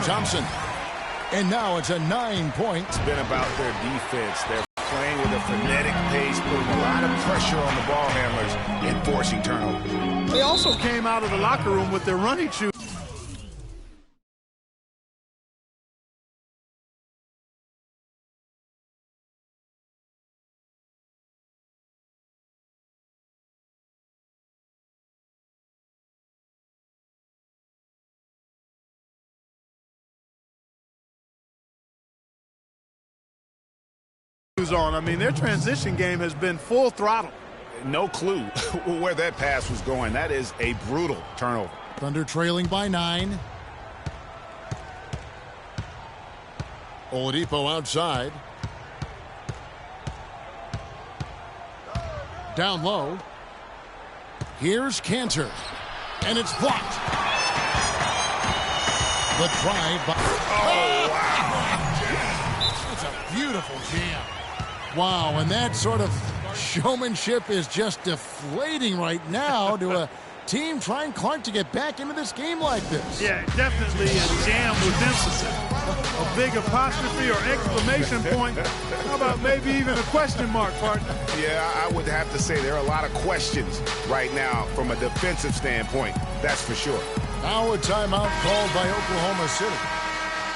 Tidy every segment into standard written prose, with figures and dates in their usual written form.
Thompson. And now it's a 9-point. It's been about their defense. They're playing with a frenetic pace, putting a lot of pressure on the ball handlers and forcing turnovers. They also came out of the locker room with their running shoes. On. I mean, their transition game has been full throttle. No clue where that pass was going. That is a brutal turnover. Thunder trailing by 9. Oladipo outside. Down low. Here's Cantor. And it's blocked. The drive by... Oh, wow. It's a beautiful jam. Wow, and that sort of showmanship is just deflating right now to a team trying, Clark, to get back into this game like this. Yeah, definitely a jam with emphasis. A big apostrophe or exclamation point. How about maybe even a question mark, partner? Yeah, I would have to say there are a lot of questions right now from a defensive standpoint. That's for sure. Now a timeout called by Oklahoma City.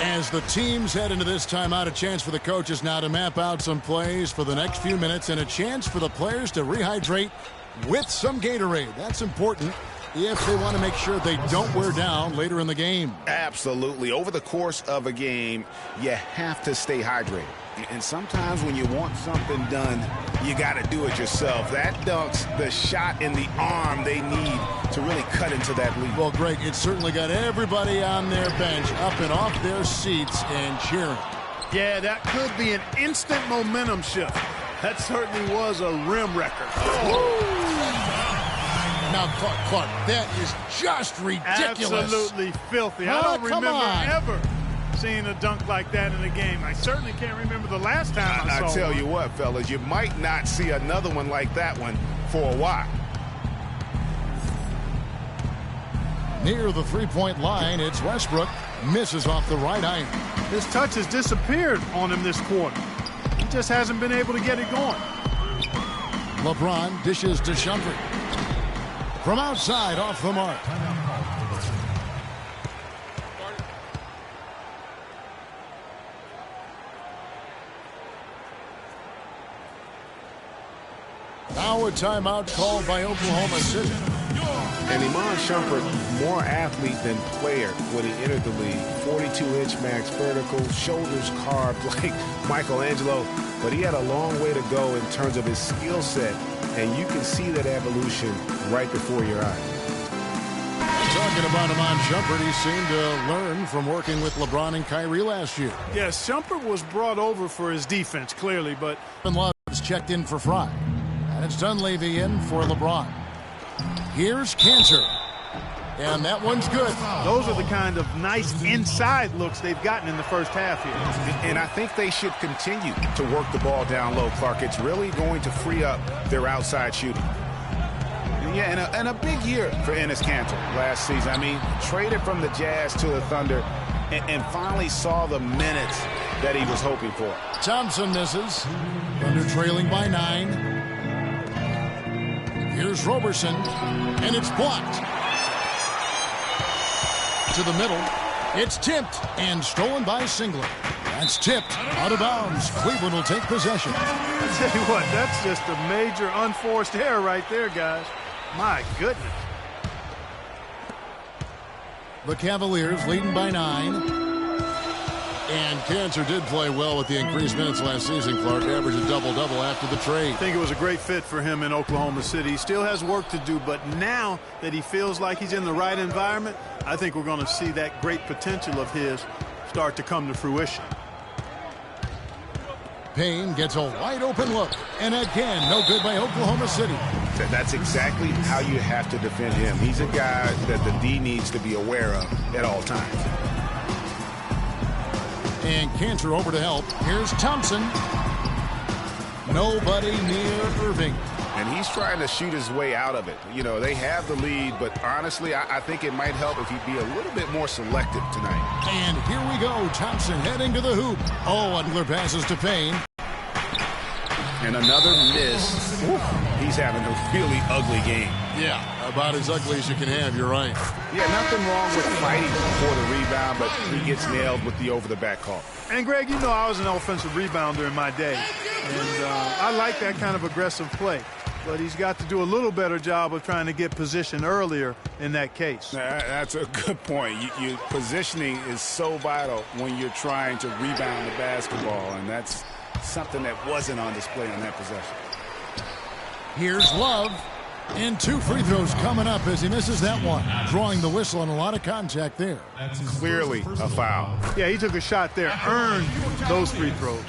As the teams head into this timeout, a chance for the coaches now to map out some plays for the next few minutes and a chance for the players to rehydrate with some Gatorade. That's important if they want to make sure they don't wear down later in the game. Absolutely. Over the course of a game, you have to stay hydrated. And sometimes when you want something done, you got to do it yourself. That dunks the shot in the arm they need to really cut into that lead. Well, Greg, it certainly got everybody on their bench up and off their seats and cheering. Yeah, that could be an instant momentum shift. That certainly was a rim record. Oh. Now, Clark, that is just ridiculous. Absolutely filthy. I don't remember ever seeing a dunk like that in a game. I certainly can't remember the last time I saw I tell one. you what, fellas, you might not see another one like that one for a while. Near the three-point line, it's Westbrook. Misses off the right iron. His touch has disappeared on him this quarter. He just hasn't been able to get it going. LeBron dishes to Shumpert. From outside, off the mark. Now a timeout called by Oklahoma City. And Iman Shumpert, more athlete than player when he entered the league. 42-inch max vertical, shoulders carved like Michelangelo. But he had a long way to go in terms of his skill set. And you can see that evolution right before your eyes. Talking about Iman Shumpert, he seemed to learn from working with LeBron and Kyrie last year. Yes, Shumpert was brought over for his defense, clearly, but... Love's checked in for Fry. And it's Dunleavy in for LeBron. Here's Cantor. And that one's good. Those are the kind of nice inside looks they've gotten in the first half here. And I think they should continue to work the ball down low, Clark. It's really going to free up their outside shooting. Yeah, and a big year for Enes Kanter last season. I mean, traded from the Jazz to the Thunder and finally saw the minutes that he was hoping for. Thompson misses. Thunder trailing by 9. Here's Roberson, and it's blocked. To the middle. It's tipped and stolen by Singler. That's tipped out of bounds. Cleveland will take possession. I tell you what, that's just a major unforced error right there, guys. My goodness. The Cavaliers leading by 9. And Cantor did play well with the increased minutes last season. Clark averaged a double-double after the trade. I think it was a great fit for him in Oklahoma City. He still has work to do, but now that he feels like he's in the right environment, I think we're going to see that great potential of his start to come to fruition. Payne gets a wide-open look. And again, no good by Oklahoma City. That's exactly how you have to defend him. He's a guy that the D needs to be aware of at all times. And Cantor over to help. Here's Thompson. Nobody near Irving. And he he's trying to shoot his way out of it. You know, they have the lead, but honestly, I think it might help if he'd be a little bit more selective tonight. And here we go. Thompson heading to the hoop. Oh, Ungler passes to Payne. And another miss. Ooh, he's having a really ugly game. Yeah, about as ugly as you can have, you're right. Yeah, nothing wrong with fighting for the rebound, but he gets nailed with the over-the-back call. And, Greg, you know I was an offensive rebounder in my day, and I like that kind of aggressive play. But he's got to do a little better job of trying to get position earlier in that case. That's a good point. Positioning is so vital when you're trying to rebound the basketball, and that's something that wasn't on display on that possession. Here's Love. And 2 free throws coming up as he misses that one. Drawing the whistle and a lot of contact there. Clearly a foul. Yeah, he took a shot there, earned those free throws.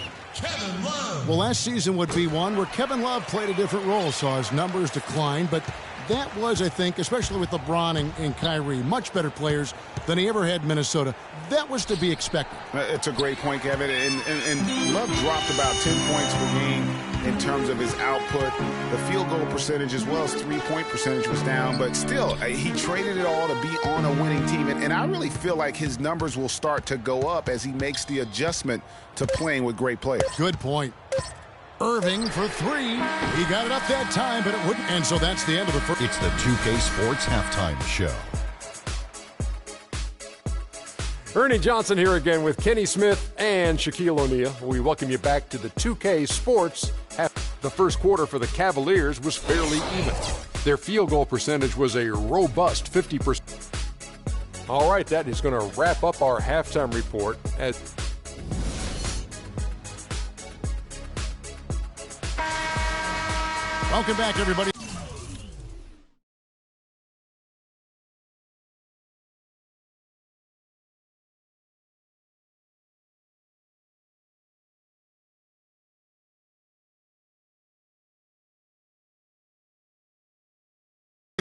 Well, last season would be one where Kevin Love played a different role, saw his numbers decline, but that was, I think, especially with LeBron and Kyrie, much better players than he ever had in Minnesota. That was to be expected. It's a great point, Kevin. And Love dropped about 10 points per game in terms of his output. The field goal percentage as well as three-point percentage was down, but still, he traded it all to be on a winning team. And I really feel like his numbers will start to go up as he makes the adjustment to playing with great players. Good point. Irving for 3. He got it up that time, but it wouldn't. And so that's the end of the first. It's the 2K Sports Halftime Show. Ernie Johnson here again with Kenny Smith and Shaquille O'Neal. We welcome you back to the 2K Sports. The first quarter for the Cavaliers was fairly even. Their field goal percentage was a robust 50%. All right, that is going to wrap up our halftime report. Welcome back, everybody.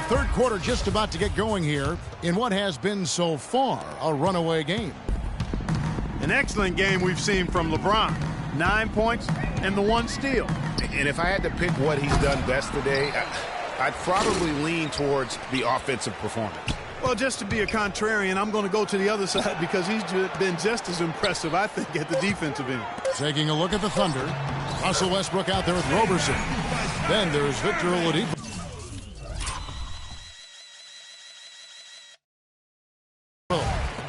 Third quarter just about to get going here in what has been so far a runaway game. An excellent game we've seen from LeBron. 9 points and the 1 steal. And if I had to pick what he's done best today, I'd probably lean towards the offensive performance. Well, just to be a contrarian, I'm going to go to the other side because he's been just as impressive, I think, at the defensive end. Taking a look at the Thunder. Russell Westbrook out there with Roberson. Then there's Victor Oladipo.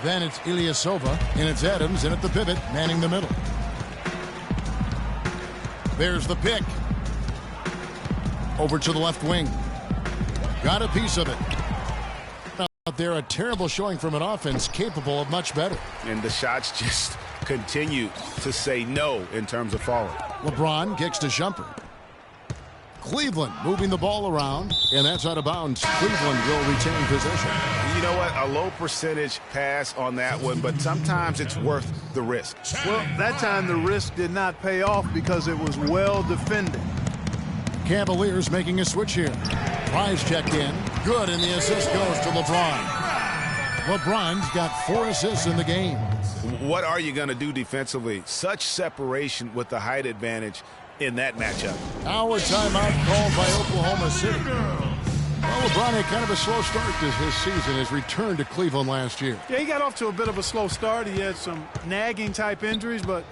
Then it's Ilyasova, and it's Adams, and at the pivot, manning the middle. There's the pick. Over to the left wing. Got a piece of it. Out there, a terrible showing from an offense capable of much better. And the shots just continue to say no in terms of falling. LeBron kicks to Shumpert. Cleveland moving the ball around, and that's out of bounds. Cleveland will retain possession. You know what? A low percentage pass on that one, but sometimes it's worth the risk. Well, that time the risk did not pay off because it was well defended. Cavaliers making a switch here. Price checked in. Good, and the assist goes to LeBron. LeBron's got 4 assists in the game. What are you going to do defensively? Such separation with the height advantage in that matchup. Our timeout called by Oklahoma City. Well, LeBron had kind of a slow start to his season, his return to Cleveland last year. Yeah, he got off to a bit of a slow start. He had some nagging type injuries, but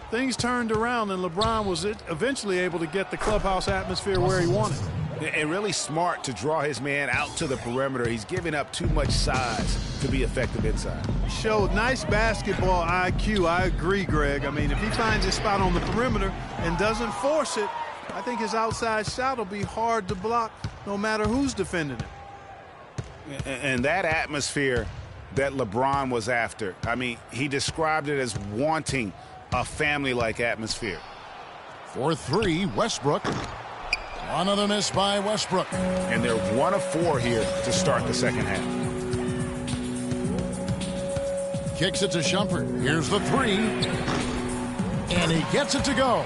things turned around, and LeBron was eventually able to get the clubhouse atmosphere where he wanted. And really smart to draw his man out to the perimeter. He's giving up too much size to be effective inside. Showed nice basketball IQ. I agree, Greg. I mean, if he finds his spot on the perimeter and doesn't force it, I think his outside shot will be hard to block no matter who's defending it. And that atmosphere that LeBron was after, I mean, he described it as wanting a family-like atmosphere. For 3, Westbrook. Another miss by Westbrook. And they're 1 of 4 here to start the second half. Kicks it to Shumpert. Here's the 3. And he gets it to go.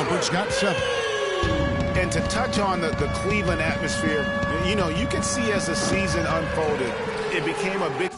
Gumpert's got 7. And to touch on the Cleveland atmosphere, you know, you can see as the season unfolded, it became a big...